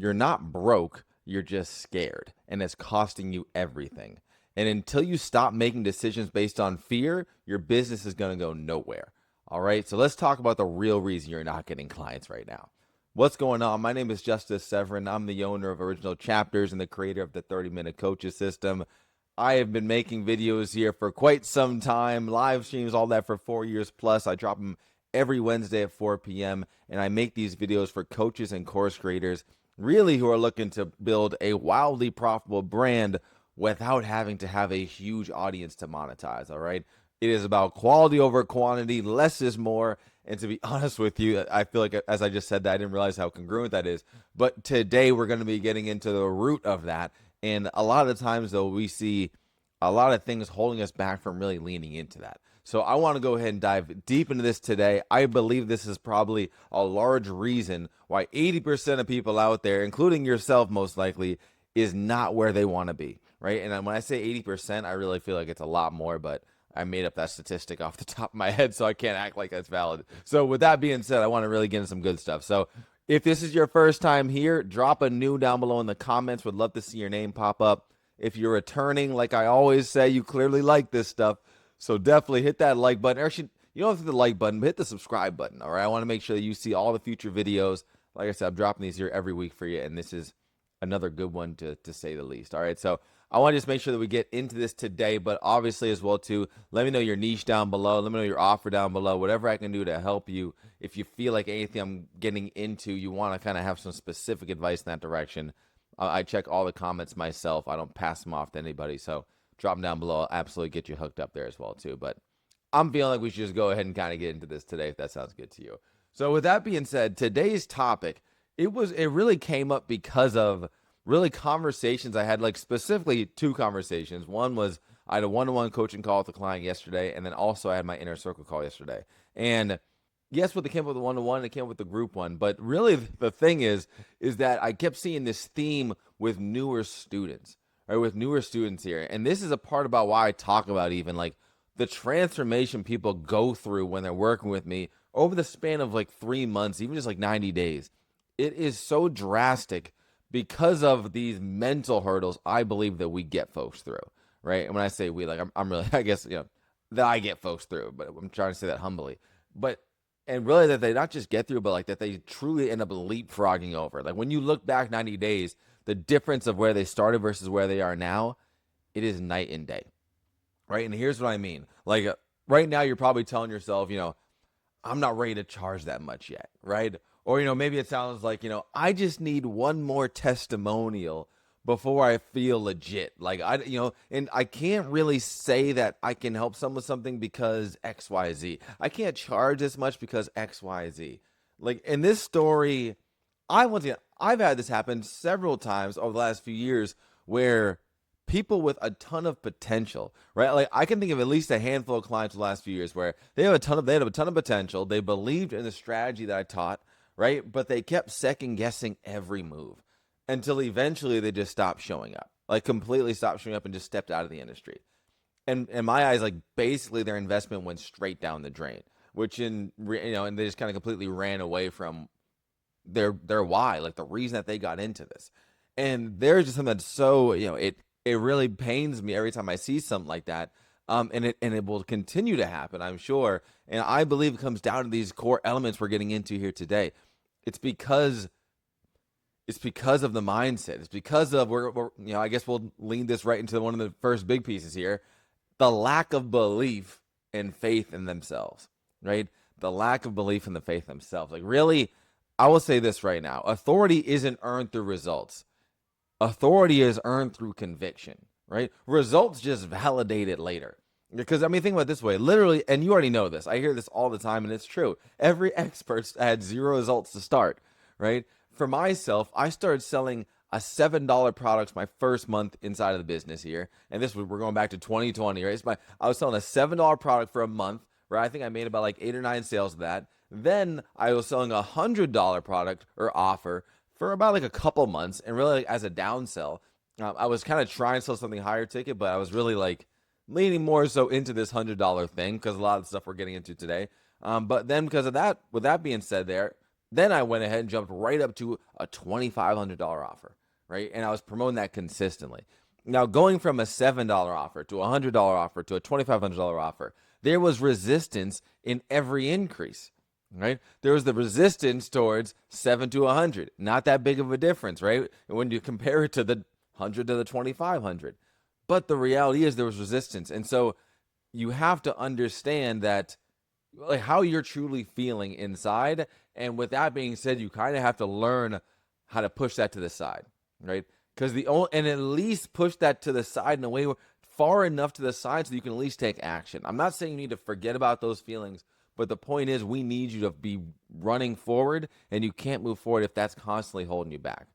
you're not broke, you're just scared, and it's costing you everything. And until you stop making decisions based on fear, your business is going to go nowhere. All right, so let's talk about the real reason you're not getting clients right now. What's going on? My name is Justice Severin. I'm the owner of Original Chapters and the creator of the 30-Minute Coaches System. I have been making videos here for quite some time, live streams, all that for 4 years plus. I drop them every Wednesday at 4 p.m., and I make these videos for coaches and course creators, really who are looking to build a wildly profitable brand without having to have a huge audience to monetize, all right? It is about quality over quantity, less is more, and to be honest with you, I feel like as I just said that, I didn't realize how congruent that is, but today we're going to be getting into the root of that, and a lot of the times, though, we see a lot of things holding us back from really leaning into that. So I want to go ahead and dive deep into this today. I believe this is probably a large reason why 80% of people out there, including yourself most likely, is not where they want to be, right? And when I say 80%, I really feel like it's a lot more, but I made up that statistic off the top of my head, so I can't act like that's valid. So with that being said, I want to really get into some good stuff. So if this is your first time here, drop a new down below in the comments. Would love to see your name pop up. If you're returning, like I always say, you clearly like this stuff. So definitely hit that like button. Or actually, you don't have to hit the like button, but hit the subscribe button, all right? I want to make sure that you see all the future videos. Like I said, I'm dropping these here every week for you, and this is another good one to say the least, all right? So I want to just make sure that we get into this today, but obviously as well, too, let me know your niche down below. Let me know your offer down below, whatever I can do to help you. If you feel like anything I'm getting into, you want to kind of have some specific advice in that direction, I check all the comments myself. I don't pass them off to anybody, so drop them down below. I'll absolutely get you hooked up there as well, too. But I'm feeling like we should just go ahead and kind of get into this today, if that sounds good to you. So with that being said, today's topic, it really came up because of really conversations I had, like specifically two conversations. One was I had a one-to-one coaching call with a client yesterday, and then also I had my inner circle call yesterday. And yes, what they came up with the one-to-one, they came up with the group one. But really the thing is that I kept seeing this theme with newer students, right? With newer students here. And this is a part about why I talk about even like the transformation people go through when they're working with me over the span of like 3 months, even just like 90 days. It is so drastic because of these mental hurdles I believe that we get folks through, right? And when I say we, like I'm really, I guess, that I get folks through, but I'm trying to say that humbly. And really that they not just get through, but like that they truly end up leapfrogging over. Like when you look back 90 days, the difference of where they started versus where they are now, it is night and day, right? And here's what I mean. Like right now, you're probably telling yourself, I'm not ready to charge that much yet, right? Or, maybe it sounds like, I just need one more testimonial before I feel legit. Like, and I can't really say that I can help someone with something because X, Y, Z. I can't charge this much because X, Y, Z. Like, in this story, I've had this happen several times over the last few years where people with a ton of potential, right? Like I can think of at least a handful of clients the last few years where they had a ton of potential. They believed in the strategy that I taught, right? But they kept second guessing every move until eventually they just stopped showing up, like completely stopped showing up and just stepped out of the industry. And in my eyes, like basically their investment went straight down the drain, and they just kind of completely ran away from their why, like the reason that they got into this. And there's just something that's so, it really pains me every time I see something like that. And it will continue to happen, I'm sure. And I believe it comes down to these core elements we're getting into here today. It's because of the mindset. It's because of I guess we'll lean this right into one of the first big pieces here, the lack of belief and faith in themselves, right? The lack of belief in the faith themselves. Like really, I will say this right now. Authority isn't earned through results. Authority is earned through conviction, right? Results just validate it later. Because, think about it this way. Literally, and you already know this. I hear this all the time, and it's true. Every expert had 0 results to start, right? For myself, I started selling a $7 product my first month inside of the business here. And we're going back to 2020, right? I was selling a $7 product for a month, right? I think I made about like 8 or 9 sales of that. Then I was selling a $100 product or offer for about like a couple months, and really like, as a downsell. I was kind of trying to sell something higher ticket, but I was really like leaning more so into this $100 thing because a lot of the stuff we're getting into today. But then because of that, with that being said Then I went ahead and jumped right up to a $2,500 offer, right? And I was promoting that consistently. Now, going from a $7 offer to a $100 offer to a $2,500 offer, there was resistance in every increase, right? There was the resistance towards 7 to 100. Not that big of a difference, right? When you compare it to the 100 to the 2,500. But the reality is there was resistance. And so you have to understand that, like, how you're truly feeling inside. And with that being said, you kind of have to learn how to push that to the side, right? Because and at least push that to the side in a way far enough to the side so you can at least take action. I'm not saying you need to forget about those feelings, but the point is we need you to be running forward, and you can't move forward if that's constantly holding you back.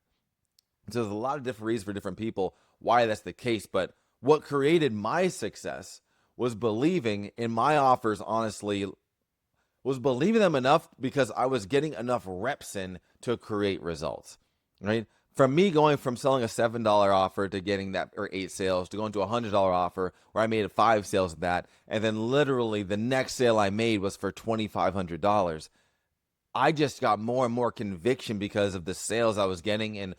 So there's a lot of different reasons for different people why that's the case. But what created my success was believing in my offers, honestly, was believing them enough because I was getting enough reps in to create results, right? From me going from selling a $7 offer to getting that, or 8 sales, to going to a $100 offer where I made 5 sales of that, and then literally the next sale I made was for $2,500. I just got more and more conviction because of the sales I was getting and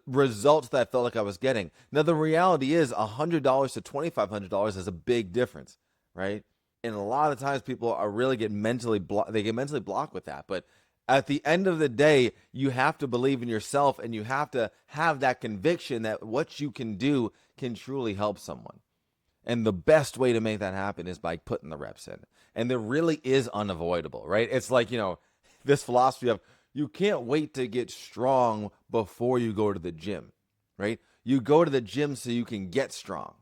results that I felt like I was getting. Now, the reality is $100 to $2,500 is a big difference, right? And a lot of times people are really get mentally blocked with that. But at the end of the day, you have to believe in yourself, and you have to have that conviction that what you can do can truly help someone. And the best way to make that happen is by putting the reps in. And there really is unavoidable, right? It's like, this philosophy of you can't wait to get strong before you go to the gym, right? You go to the gym so you can get strong.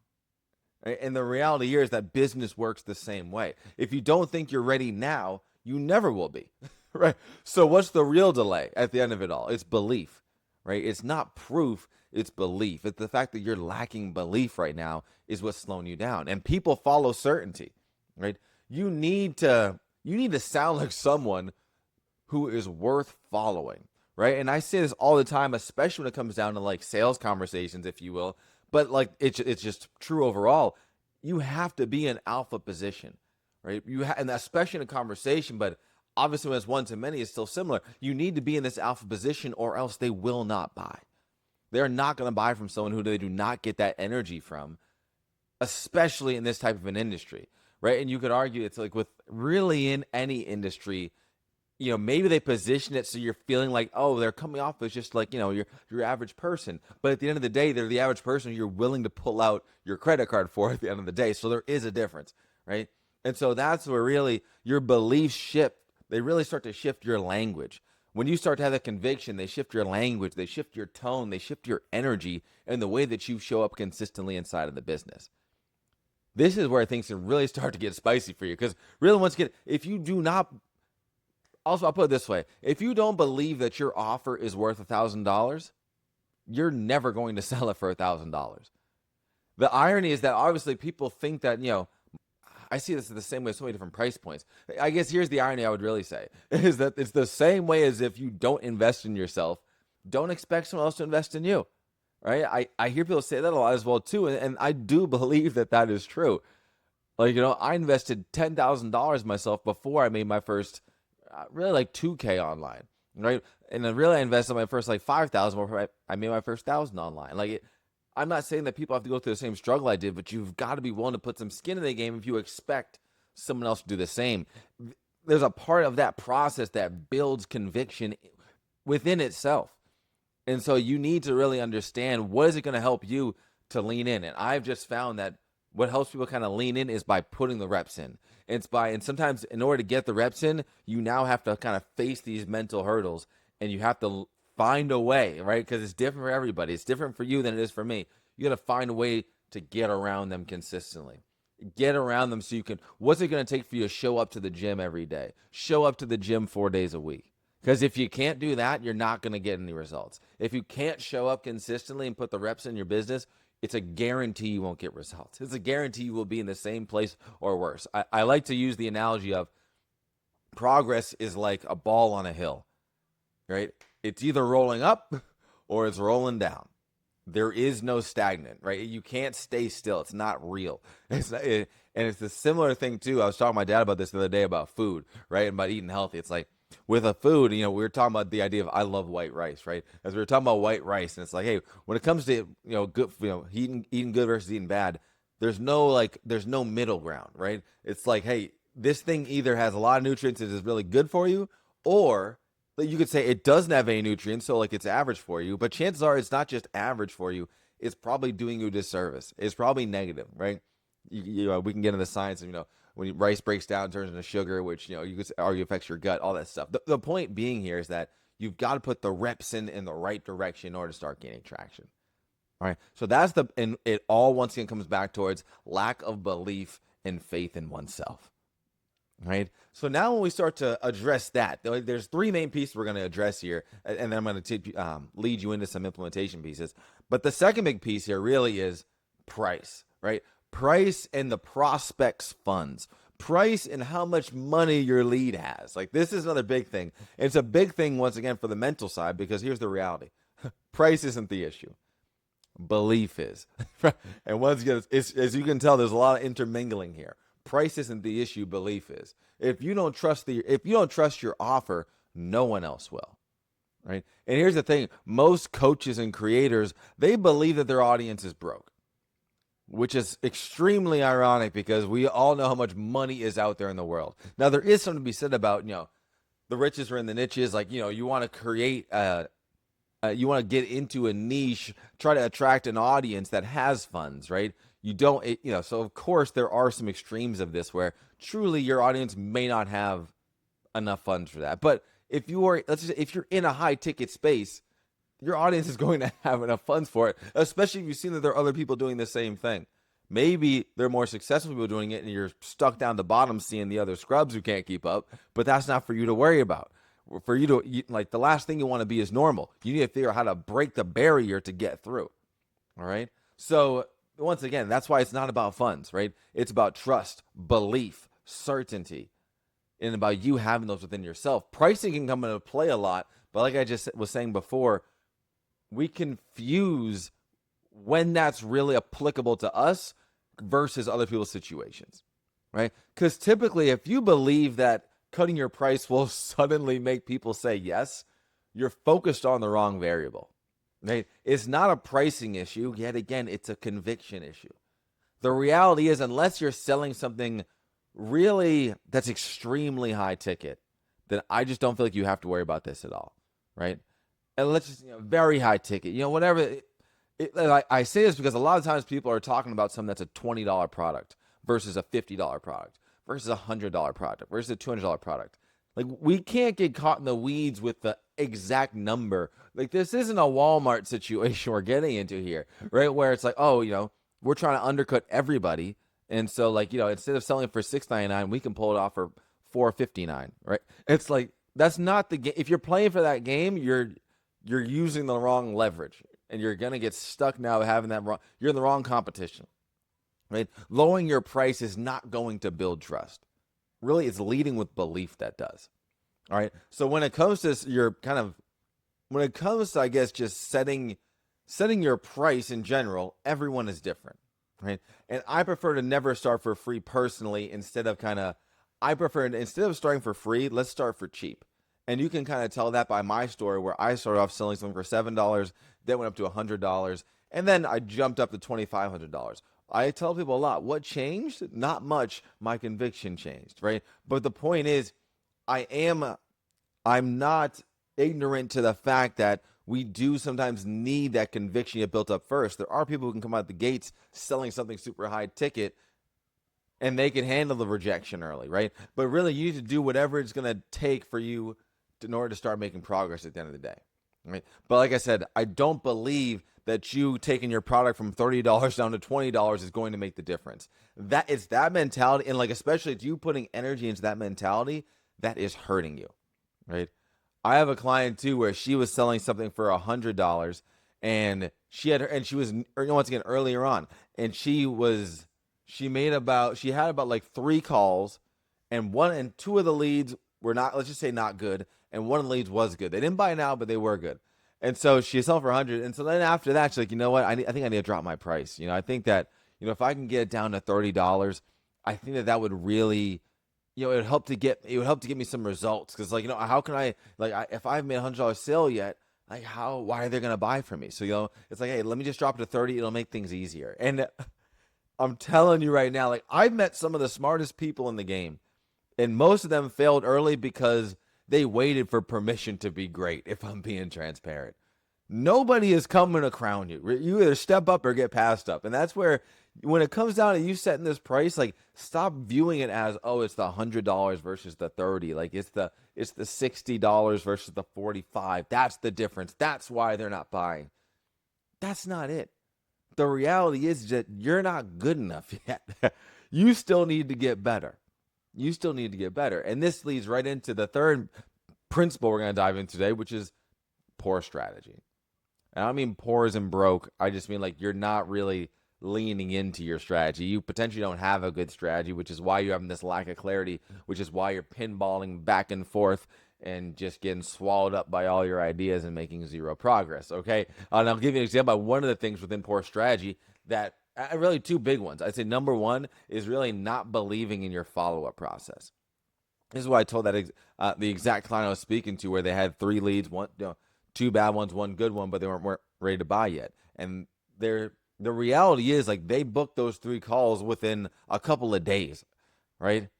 Right? And the reality here is that business works the same way. If you don't think you're ready now, you never will be, right? So what's the real delay at the end of it all? It's belief, right? It's not proof, it's belief. It's the fact that you're lacking belief right now is what's slowing you down. And people follow certainty, right? You need to sound like someone who is worth following, right? And I say this all the time, especially when it comes down to like sales conversations, if you will. But like it's just true overall. You have to be in alpha position, right? And especially in a conversation, but obviously when it's one to many, it's still similar. You need to be in this alpha position, or else they will not buy. They're not going to buy from someone who they do not get that energy from, especially in this type of an industry, right? And you could argue it's like with really in any industry, maybe they position it so you're feeling like, oh, they're coming off as just like, your average person. But at the end of the day, they're the average person you're willing to pull out your credit card for at the end of the day. So there is a difference, right? And so that's where really your beliefs shift. They really start to shift your language. When you start to have that conviction, they shift your language, they shift your tone, they shift your energy, and the way that you show up consistently inside of the business. This is where things can really start to get spicy for you. Because really, once again, if you do not... Also, I'll put it this way. If you don't believe that your offer is worth $1,000, you're never going to sell it for $1,000. The irony is that obviously people think that, I see this the same way, so many different price points. I guess here's the irony I would really say, is that it's the same way as if you don't invest in yourself, don't expect someone else to invest in you, right? I hear people say that a lot as well, too, and I do believe that is true. Like, I invested $10,000 myself before I made my first... really like 2K online, right? And then really I invested my first like 5,000 before I made my first 1,000 online. I'm not saying that people have to go through the same struggle I did, but you've got to be willing to put some skin in the game if you expect someone else to do the same. There's a part of that process that builds conviction within itself. And so you need to really understand, what is it going to help you to lean in? And I've just found that what helps people kind of lean in is by putting the reps in. And sometimes in order to get the reps in, you now have to kind of face these mental hurdles, and you have to find a way, right? Because it's different for everybody. It's different for you than it is for me. You got to find a way to get around them consistently. Get around them so you can... What's it going to take for you to show up to the gym every day? Show up to the gym 4 days a week. Because if you can't do that, you're not going to get any results. If you can't show up consistently and put the reps in your business, it's a guarantee you won't get results. It's a guarantee you will be in the same place or worse. I like to use the analogy of progress is like a ball on a hill, right? It's either rolling up or it's rolling down. There is no stagnant, right? You can't stay still. It's not real. And it's a similar thing too. I was talking to my dad about this the other day about food, right? And about eating healthy. It's like, with a food, we were talking about the idea of I love white rice, right? As we were talking about white rice, and it's like, hey, when it comes to good, eating good versus eating bad, there's no middle ground, right? It's like, hey, this thing either has a lot of nutrients and is really good for you, or you could say it doesn't have any nutrients, so like it's average for you. But chances are it's not just average for you; it's probably doing you a disservice. It's probably negative, right? We can get into the science of when rice breaks down, turns into sugar, which you could argue affects your gut, all that stuff. The point being here is that you've got to put the reps in the right direction in order to start gaining traction. All right, so and it all once again comes back towards lack of belief and faith in oneself. Right. So now when we start to address that, there's three main pieces we're going to address here, and then I'm going to lead you into some implementation pieces. But the second big piece here really is price, right? Price and the prospect's funds. Price and how much money your lead has. Like, this is another big thing. It's a big thing, once again, for the mental side, because here's the reality. Price isn't the issue. Belief is. And once again, as you can tell, there's a lot of intermingling here. Price isn't the issue, belief is. If you don't trust your offer, no one else will. Right? And here's the thing, most coaches and creators, they believe that their audience is broke, which is extremely ironic because we all know how much money is out there in the world. Now, there is something to be said about, the riches are in the niches. Like, you want to create you want to get into a niche, try to attract an audience that has funds, right? You don't, so of course there are some extremes of this where truly your audience may not have enough funds for that. But if you're in a high ticket space, your audience is going to have enough funds for it, especially if you've seen that there are other people doing the same thing. Maybe they're more successful people doing it and you're stuck down the bottom seeing the other scrubs who can't keep up, but that's not for you to worry about. For you to, like, the last thing you want to be is normal. You need to figure out how to break the barrier to get through. All right. So once again, that's why it's not about funds, right? It's about trust, belief, certainty, and about you having those within yourself. Pricing can come into play a lot, but like I just was saying before, we confuse when that's really applicable to us versus other people's situations, right? Because typically, if you believe that cutting your price will suddenly make people say yes, you're focused on the wrong variable. Right? It's not a pricing issue. Yet again, it's a conviction issue. The reality is, unless you're selling something really that's extremely high ticket, then I just don't feel like you have to worry about this at all. Right? And let's just, very high ticket, whatever. I say this because a lot of times people are talking about something that's a $20 product versus a $50 product versus a $100 product versus a $200 product. Like, we can't get caught in the weeds with the exact number. Like, this isn't a Walmart situation we're getting into here, right? Where it's like, oh, we're trying to undercut everybody. And so, like, instead of selling for $6.99, we can pull it off for $4.59, right? It's like, that's not the game. If you're playing for that game, you're using the wrong leverage. And you're going to get stuck now having that wrong. You're in the wrong competition, right? Lowering your price is not going to build trust. Really, it's leading with belief that does. All right. So when it comes to I guess, just setting your price in general, everyone is different, right? And I prefer to never start for free personally. Instead of starting for free, let's start for cheap. And you can kind of tell that by my story, where I started off selling something for $7, then went up to $100, and then I jumped up to $2,500. I tell people a lot, what changed? Not much. My conviction changed, right? But the point is, I'm not ignorant to the fact that we do sometimes need that conviction to get built up first. There are people who can come out the gates selling something super high ticket and they can handle the rejection early, right? But really, you need to do whatever it's going to take for you in order to start making progress at the end of the day, right? But like I said, I don't believe that you taking your product from $30 down to $20 is going to make the difference. That is that mentality, and like, especially if you putting energy into that mentality, that is hurting you, right? I have a client too where she was selling something for $100, and she had once again earlier on, and she had about like 3 calls, and 2 of the leads were not, let's just say, not good, and 1 of the leads was good. They didn't buy now, but they were good. And so she sold for 100. And so then after that, she's like, you know what? I think I need to drop my price. I think that, if I can get it down to $30, I think that would really it would help to get me some results. Because like, how can I, like, if I haven't made $100 sale yet, like, why are they going to buy from me? So, it's like, hey, let me just drop it to 30. It'll make things easier. And I'm telling you right now, like, I've met some of the smartest people in the game, and most of them failed early because they waited for permission to be great, if I'm being transparent. Nobody is coming to crown you. You either step up or get passed up. And that's where, when it comes down to you setting this price, like, stop viewing it as, oh, it's the $100 versus the 30. Like, it's the $60 versus the 45. That's the difference. That's why they're not buying. That's not it. The reality is that you're not good enough yet. You still need to get better. You still need to get better. And this leads right into the third principle we're going to dive into today, which is poor strategy. And I don't mean poor as in broke. I just mean like you're not really leaning into your strategy. You potentially don't have a good strategy, which is why you're having this lack of clarity, which is why you're pinballing back and forth and just getting swallowed up by all your ideas and making zero progress, okay? And I'll give you an example of one of the things within poor strategy that really two big ones. I'd say number one is really not believing in your follow-up process. This is what I told that the exact client I was speaking to, where they had 3 leads, one, two bad ones, one good one, but they weren't ready to buy yet. And the reality is, like, they booked those 3 calls within a couple of days, right?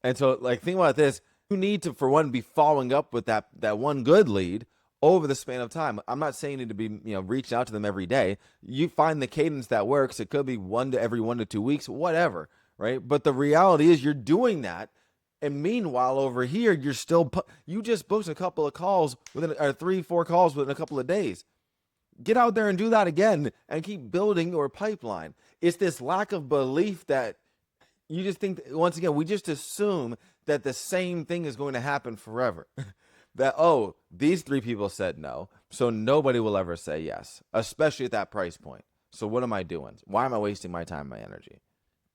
And so, like, think about this. You need to, for one, be following up with that one good lead over the span of time. I'm not saying you need to be, reaching out to them every day. You find the cadence that works. It could be every 1 to 2 weeks, whatever, right? But the reality is you're doing that. And meanwhile, over here, you just booked a couple of calls within, or 3-4 calls within a couple of days. Get out there and do that again and keep building your pipeline. It's this lack of belief that you just think, once again, we just assume that the same thing is going to happen forever. That, oh, these 3 people said no, so nobody will ever say yes, especially at that price point. So what am I doing? Why am I wasting my time and my energy?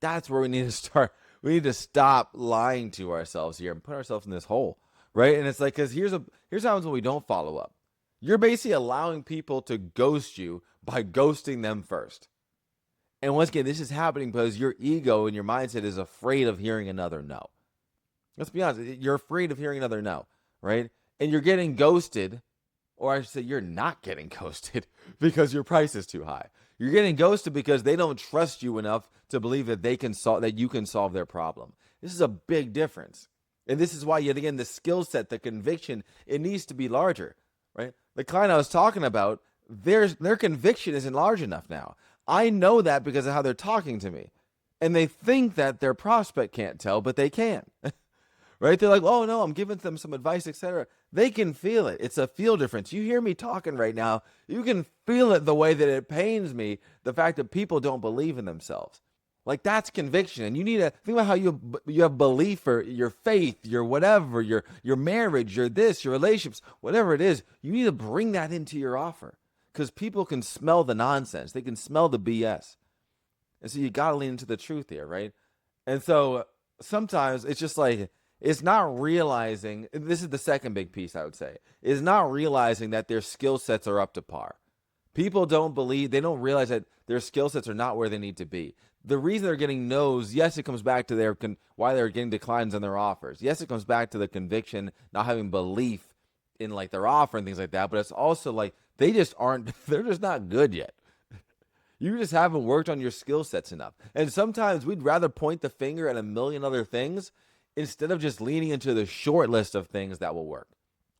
That's where we need to start. We need to stop lying to ourselves here and put ourselves in this hole, right? And it's like, because here's what happens when we don't follow up. You're basically allowing people to ghost you by ghosting them first. And once again, this is happening because your ego and your mindset is afraid of hearing another no. Let's be honest. You're afraid of hearing another no, right? And you're getting ghosted, or I should say you're not getting ghosted because your price is too high. You're getting ghosted because they don't trust you enough to believe that you can solve their problem. This is a big difference. And this is why, yet again, the skill set, the conviction, it needs to be larger, right? The client I was talking about, their conviction isn't large enough now. I know that because of how they're talking to me. And they think that their prospect can't tell, but they can. Right? They're like, oh, no, I'm giving them some advice, etc. They can feel it. It's a feel difference. You hear me talking right now. You can feel it the way that it pains me, the fact that people don't believe in themselves. Like, that's conviction. And you need to think about how you have belief, or your faith, your whatever, your marriage, your this, your relationships, whatever it is. You need to bring that into your offer, because people can smell the nonsense. They can smell the BS. And so you got to lean into the truth here, right? And so sometimes it's just like, it's not realizing, this is the second big piece I would say, is not realizing that their skill sets are up to par. People don't realize that their skill sets are not where they need to be. The reason they're getting no's, yes, it comes back to why they're getting declines on their offers. Yes, it comes back to the conviction, not having belief in like their offer and things like that. But it's also like they're just not good yet. You just haven't worked on your skill sets enough. And sometimes we'd rather point the finger at a million other things instead of just leaning into the short list of things that will work,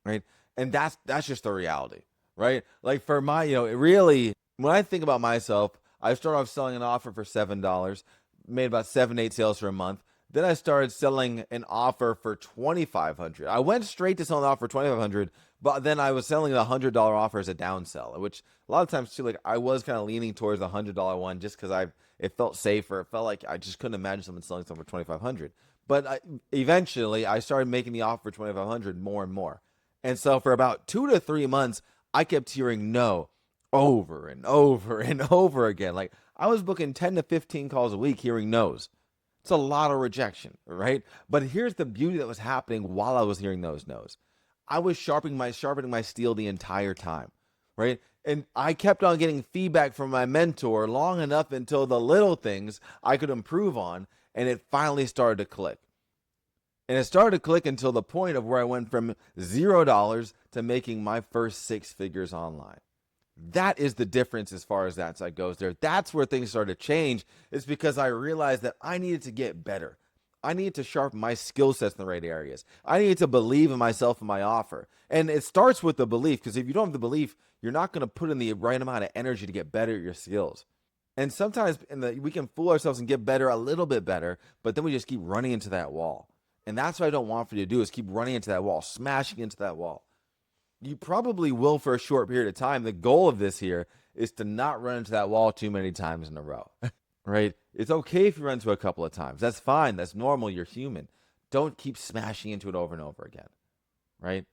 right? And that's just the reality, right? Like for my, really, when I think about myself, I started off selling an offer for $7, made about 7-8 sales for a month. Then I started selling an offer for $2,500. I went straight to selling an offer for $2,500, but then I was selling a $100 offer as a downsell, which a lot of times too, like I was kind of leaning towards the $100 one just because it felt safer. It felt like I just couldn't imagine someone selling something for $2,500. But eventually, I started making the offer for $2,500 more and more. And so for about 2 to 3 months, I kept hearing no over and over and over again. Like I was booking 10 to 15 calls a week hearing no's. It's a lot of rejection, right? But here's the beauty that was happening while I was hearing those no's. I was sharpening my steel the entire time, right? And I kept on getting feedback from my mentor long enough until the little things I could improve on, and it finally started to click. And it started to click until the point of where I went from $0 to making my first 6 figures online. That is the difference as far as that side goes there. That's where things started to change. It's because I realized that I needed to get better. I needed to sharpen my skill sets in the right areas. I needed to believe in myself and my offer. And it starts with the belief, because if you don't have the belief, you're not going to put in the right amount of energy to get better at your skills. And sometimes we can fool ourselves and get better, a little bit better, but then we just keep running into that wall. And that's what I don't want for you to do, is keep running into that wall, smashing into that wall. You probably will for a short period of time. The goal of this here is to not run into that wall too many times in a row, right? It's okay if you run into it a couple of times. That's fine. That's normal. You're human. Don't keep smashing into it over and over again, right?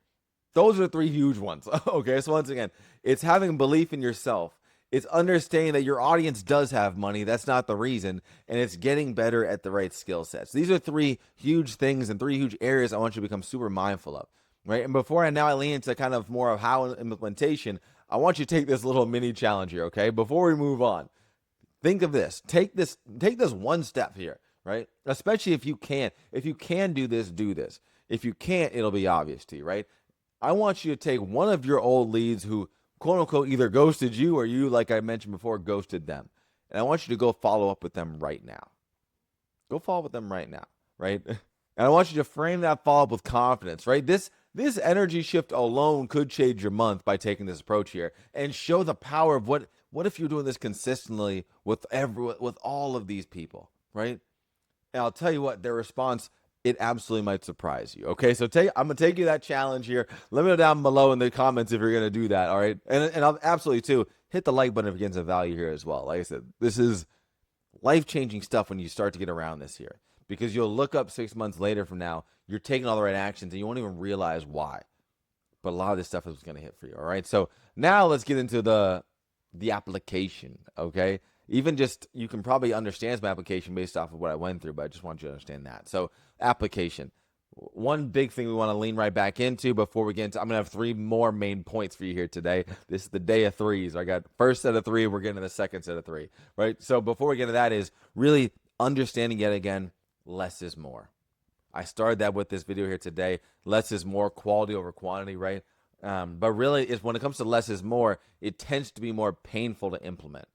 Those are 3 huge ones. Okay, so once again, it's having belief in yourself. It's understanding that your audience does have money. That's not the reason. And it's getting better at the right skill sets. These are 3 huge things and 3 huge areas I want you to become super mindful of, right? And before I lean into kind of more of how implementation, I want you to take this little mini challenge here, okay? Before we move on, think of this. Take this one step here, right? Especially if you can. If you can do this, do this. If you can't, it'll be obvious to you, right? I want you to take one of your old leads who, quote unquote, either ghosted you or you, like I mentioned before, ghosted them. And I want you to go follow up with them right now. Go follow up with them right now, right? And I want you to frame that follow up with confidence, right? This energy shift alone could change your month by taking this approach here and show the power of what if you're doing this consistently with all of these people, right? And I'll tell you what, their response, it absolutely might surprise you. Okay, so I'm gonna take you that challenge here. Let me know down below in the comments if you're gonna do that. All right, and I'll absolutely too hit the like button if you get some value here as well. Like I said, this is life-changing stuff when you start to get around this here, because you'll look up 6 months later from now, you're taking all the right actions and you won't even realize why. But a lot of this stuff is gonna hit for you. All right, so now let's get into the application. Okay. Even just, you can probably understand some application based off of what I went through, but I just want you to understand that. So application, one big thing we want to lean right back into before we get into, I'm going to have 3 more main points for you here today. This is the day of 3s. I got first set of 3. We're getting to the second set of 3, right? So before we get to that is really understanding yet again, less is more. I started that with this video here today. Less is more, quality over quantity, right? But really, when it comes to less is more, it tends to be more painful to implement,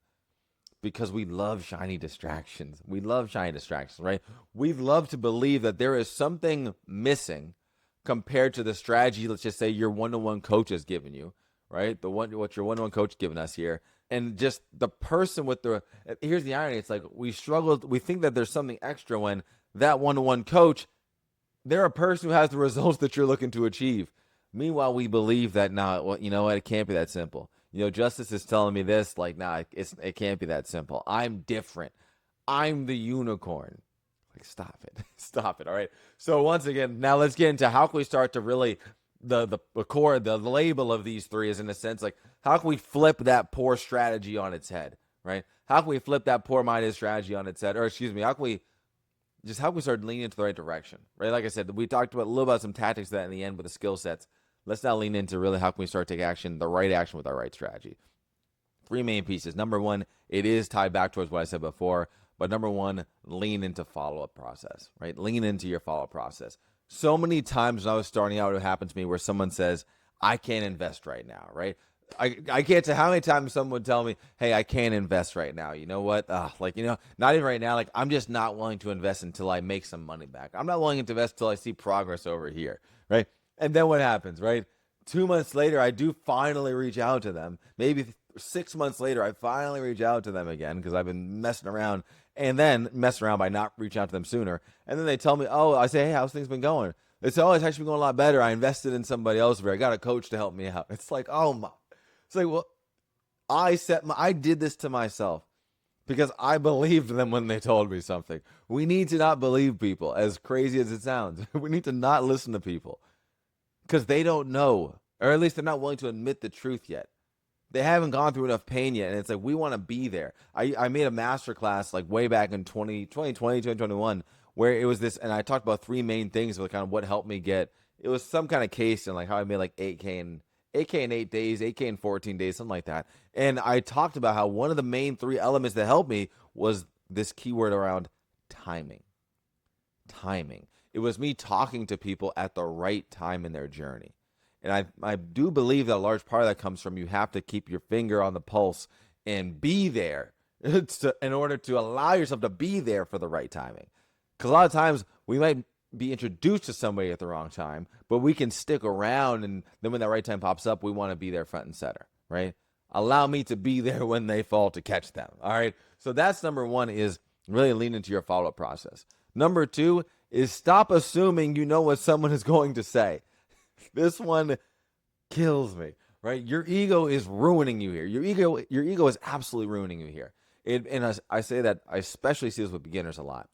because we love shiny distractions. We love shiny distractions, right? We love to believe that there is something missing compared to the strategy, let's just say, your one-to-one coach has given you, right? What your one-to-one coach given us here. And just the person here's the irony. It's like we think that there's something extra when that one-to-one coach, they're a person who has the results that you're looking to achieve. Meanwhile, we believe that, you know what, it can't be that simple. You know, Justice is telling me this, like, it can't be that simple. I'm different. I'm the unicorn. Like, stop it. Stop it, all right? So once again, now let's get into how can we start to really, the core, the label of these 3 is, in a sense, like, how can we flip that poor strategy on its head, right? How can we flip that poor-minded strategy on its head? Or excuse me, how can we start leaning into the right direction, right? Like I said, we talked about a little about some tactics that in the end with the skill sets. Let's now lean into really how can we start to take action, the right action with our right strategy. 3 main pieces. Number 1, it is tied back towards what I said before, but number 1, lean into follow-up process, right? Lean into your follow-up process. So many times when I was starting out, it happened to me where someone says, I can't invest right now, right? I can't tell how many times someone would tell me, hey, I can't invest right now. You know what? Not even right now. Like, I'm just not willing to invest until I make some money back. I'm not willing to invest until I see progress over here, right? And then what happens, right? 2 months later, I do finally reach out to them. Maybe 6 months later, I finally reach out to them again because I've been messing around, and then mess around by not reaching out to them sooner. And then they tell me, I say, hey, how's things been going? They say, it's actually been going a lot better. I invested in somebody else. I got a coach to help me out. It's like, it's like, well, I did this to myself because I believed them when they told me something. We need to not believe people, as crazy as it sounds. We need to not listen to people because they don't know, or at least they're not willing to admit the truth yet. They haven't gone through enough pain yet, and it's like, we want to be there. I made a masterclass like way back in 2020, 2021, where it was this, and I talked about 3 main things with kind of what helped me get. It was some kind of case and like how I made like 8K in 8 days, 8K in 14 days, something like that. And I talked about how one of the main 3 elements that helped me was this keyword around timing. Timing. It was me talking to people at the right time in their journey. And I do believe that a large part of that comes from you have to keep your finger on the pulse and be there in order to allow yourself to be there for the right timing. Because a lot of times we might be introduced to somebody at the wrong time, but we can stick around, and then when that right time pops up, we want to be there front and center, right? Allow me to be there when they fall to catch them, all right? So that's number one, is really lean into your follow-up process. Number two is stop assuming you know what someone is going to say. This one kills me, right? Your ego is ruining you here. Your ego is absolutely ruining you here. And I say that, I especially see this with beginners a lot.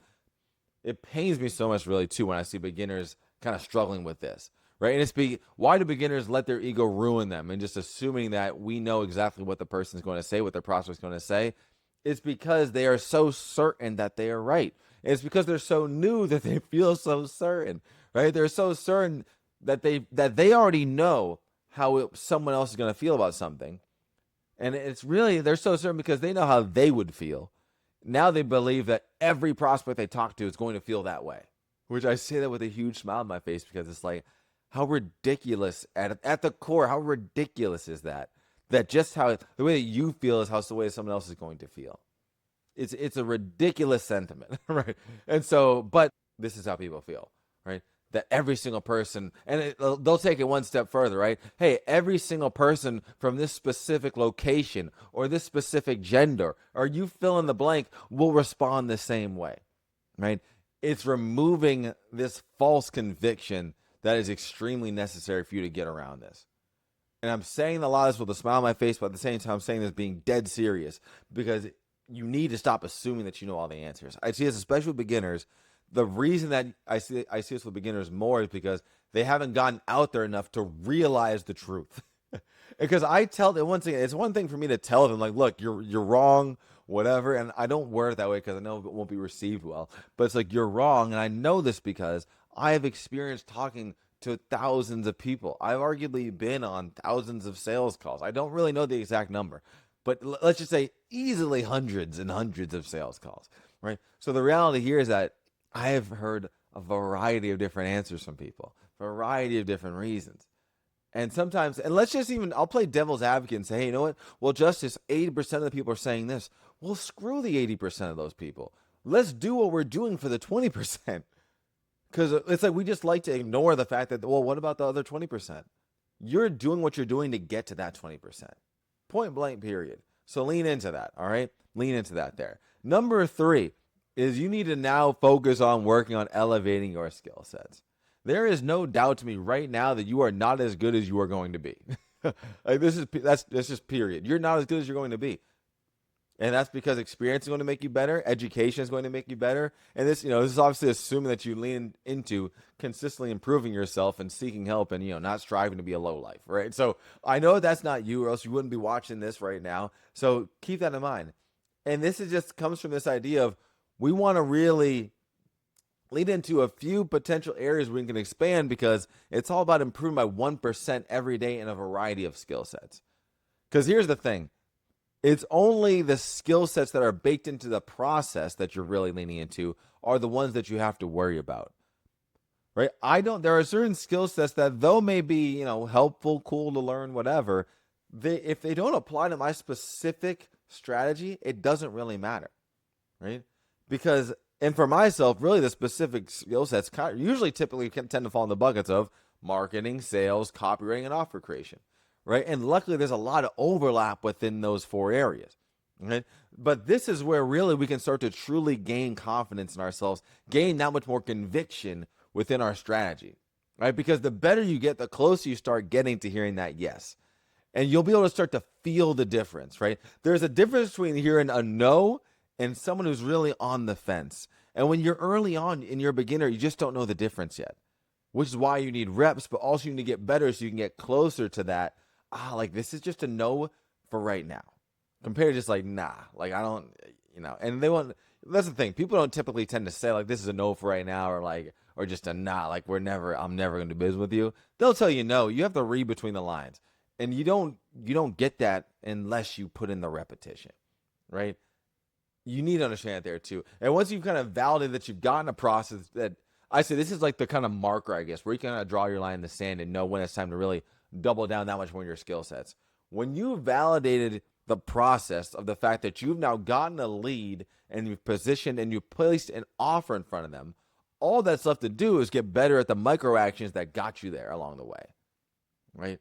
It pains me so much, really, too, when I see beginners kind of struggling with this, right? And why do beginners let their ego ruin them and just assuming that we know exactly what the person is going to say, what their prospect is going to say? It's because they are so certain that they are right. And it's because they're so new that they feel so certain, right? They're so certain that they already know how someone else is going to feel about something. And it's really, they're so certain because they know how they would feel. Now they believe that every prospect they talk to is going to feel that way, which I say that with a huge smile on my face, because it's like, how ridiculous, at the core, how ridiculous is that? That just how the way that you feel is how the way someone else is going to feel. It's a ridiculous sentiment, right? And so, but this is how people feel, right? That every single person, and they'll take it one step further, right? Hey, every single person from this specific location or this specific gender, or you fill in the blank, will respond the same way, right? It's removing this false conviction that is extremely necessary for you to get around this. And I'm saying a lot of this with a smile on my face, but at the same time, I'm saying this being dead serious, because you need to stop assuming that you know all the answers. I see this especially with beginners. The reason that I see this with beginners more is because they haven't gotten out there enough to realize the truth. Because I tell them, once again, it's one thing for me to tell them, like, look, you're wrong, whatever. And I don't word it that way because I know it won't be received well. But it's like, you're wrong. And I know this because I have experienced talking to thousands of people. I've arguably been on thousands of sales calls. I don't really know the exact number, but let's just say easily hundreds and hundreds of sales calls, right? So the reality here is that I have heard a variety of different answers from people, variety of different reasons. And sometimes, and I'll play devil's advocate and say, hey, you know what? Well, Justice, 80% of the people are saying this. Well, screw the 80% of those people. Let's do what we're doing for the 20%. Because it's like, we just like to ignore the fact that, well, what about the other 20%? You're doing what you're doing to get to that 20%. Point blank, period. So lean into that, all right? Lean into that there. Number 3 is you need to now focus on working on elevating your skill sets. There is no doubt to me right now that you are not as good as you are going to be. Like that's just period. You're not as good as you're going to be. And that's because experience is going to make you better. Education is going to make you better. And this is obviously assuming that you lean into consistently improving yourself and seeking help and, not striving to be a lowlife, right? So I know that's not you, or else you wouldn't be watching this right now. So keep that in mind. And this comes from this idea of, we want to really lead into a few potential areas where we can expand, because it's all about improving by 1% every day in a variety of skill sets. Because here's the thing. It's only the skill sets that are baked into the process that you're really leaning into are the ones that you have to worry about, right? There are certain skill sets that, though may be, helpful, cool to learn, whatever, if they don't apply to my specific strategy, it doesn't really matter, right? Because, and for myself, really the specific skill sets typically tend to fall in the buckets of marketing, sales, copywriting, and offer creation, right? And luckily there's a lot of overlap within those 4 areas, right? But this is where really we can start to truly gain confidence in ourselves, gain that much more conviction within our strategy, right? Because the better you get, the closer you start getting to hearing that yes. And you'll be able to start to feel the difference, right? There's a difference between hearing a no and someone who's really on the fence. And when you're early on in your beginner, you just don't know the difference yet, which is why you need reps, but also you need to get better so you can get closer to that. Like, this is just a no for right now, compared to just like, nah, like I don't, and that's the thing. People don't typically tend to say like, this is a no for right now, or just a nah, like I'm never going to do business with you. They'll tell you no. You have to read between the lines, and you don't get that unless you put in the repetition, right? You need to understand it there too. And once you've kind of validated that you've gotten a process that I say this is like the kind of marker, I guess, where you can kind of draw your line in the sand and know when it's time to really double down that much more on your skill sets. When you validated the process of the fact that you've now gotten a lead and you've positioned and you've placed an offer in front of them, all that's left to do is get better at the micro actions that got you there along the way, right?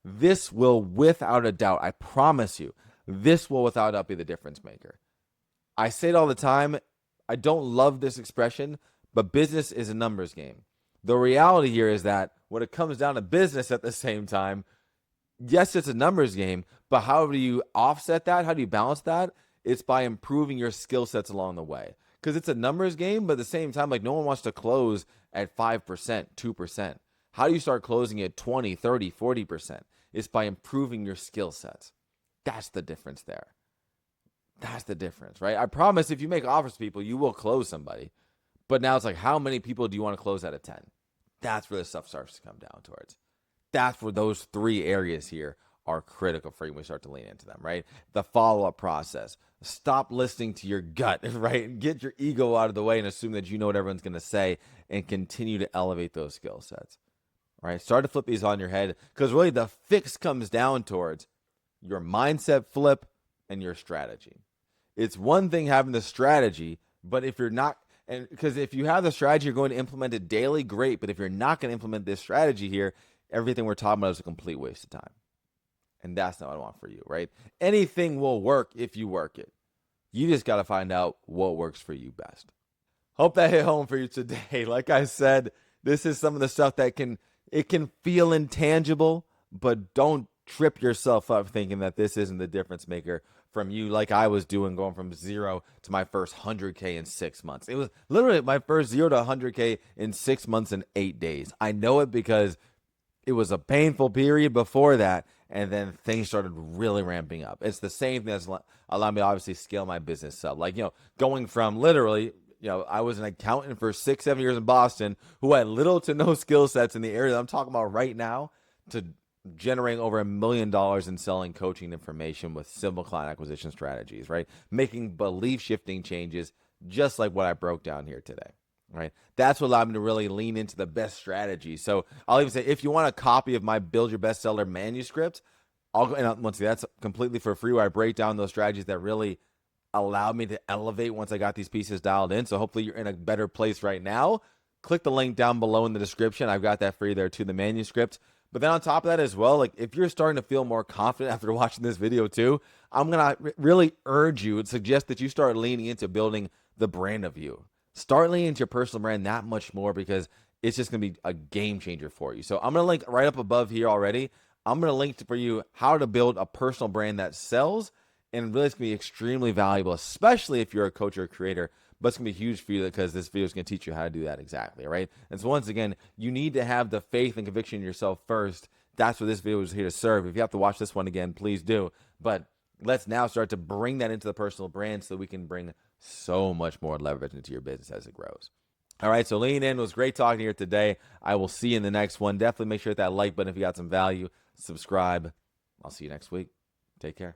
This will, without a doubt, I promise you, this will without a doubt be the difference maker. I say it all the time. I don't love this expression, but business is a numbers game. The reality here is that when it comes down to business at the same time, yes, it's a numbers game, but how do you offset that? How do you balance that? It's by improving your skill sets along the way. Because it's a numbers game, but at the same time, like no one wants to close at 5%, 2%. How do you start closing at 20, 30, 40%? It's by improving your skill sets. That's the difference there. That's the difference, right? I promise if you make offers to people, you will close somebody. But now it's like, how many people do you want to close out of 10? That's where the stuff starts to come down towards. That's where those three areas here are critical for you when we start to lean into them, right? The follow-up process. Stop listening to your gut, right? And get your ego out of the way and assume that you know what everyone's going to say and continue to elevate those skill sets, right? Start to flip these on your head because really the fix comes down towards your mindset flip and your strategy. It's one thing having the strategy, but if you're not, and because if you have the strategy, you're going to implement it daily, great. But if you're not going to implement this strategy here, everything we're talking about is a complete waste of time. And that's not what I want for you, right? Anything will work if you work it. You just got to find out what works for you best. Hope that hit home for you today. Like I said, this is some of the stuff that can feel intangible, but don't trip yourself up thinking that this isn't the difference maker from you, like I was doing, going from 0 to my first 100K in 6 months. It was literally my first 0 to 100K in 6 months and 8 days. I know it because it was a painful period before that, and then things started really ramping up. It's the same thing that's allowed me to obviously scale my business up. Like, going from literally, I was an accountant for 6-7 years in Boston who had little to no skill sets in the area that I'm talking about right now to generating over $1 million in selling coaching information with simple client acquisition strategies, right? Making belief shifting changes just like what I broke down here today. Right. That's what allowed me to really lean into the best strategy. So I'll even say, if you want a copy of my Build Your Bestseller manuscript, I'll go, and once again, that's completely for free, where I break down those strategies that really allowed me to elevate once I got these pieces dialed in. So hopefully you're in a better place right now. Click the link down below in the description. I've got that for you there too, the manuscript. But then on top of that as well, like if you're starting to feel more confident after watching this video too, I'm going to really urge you and suggest that you start leaning into building the brand of you. Start leaning into your personal brand that much more because it's just going to be a game changer for you. So I'm going to link right up above here already. I'm going to link for you how to build a personal brand that sells, and really it's going to be extremely valuable, especially if you're a coach or a creator. But it's going to be huge for you because this video is going to teach you how to do that exactly, right? And so once again, you need to have the faith and conviction in yourself first. That's what this video is here to serve. If you have to watch this one again, please do. But let's now start to bring that into the personal brand so that we can bring so much more leverage into your business as it grows. All right, so lean in. It was great talking here today. I will see you in the next one. Definitely make sure to hit that like button if you got some value. Subscribe. I'll see you next week. Take care.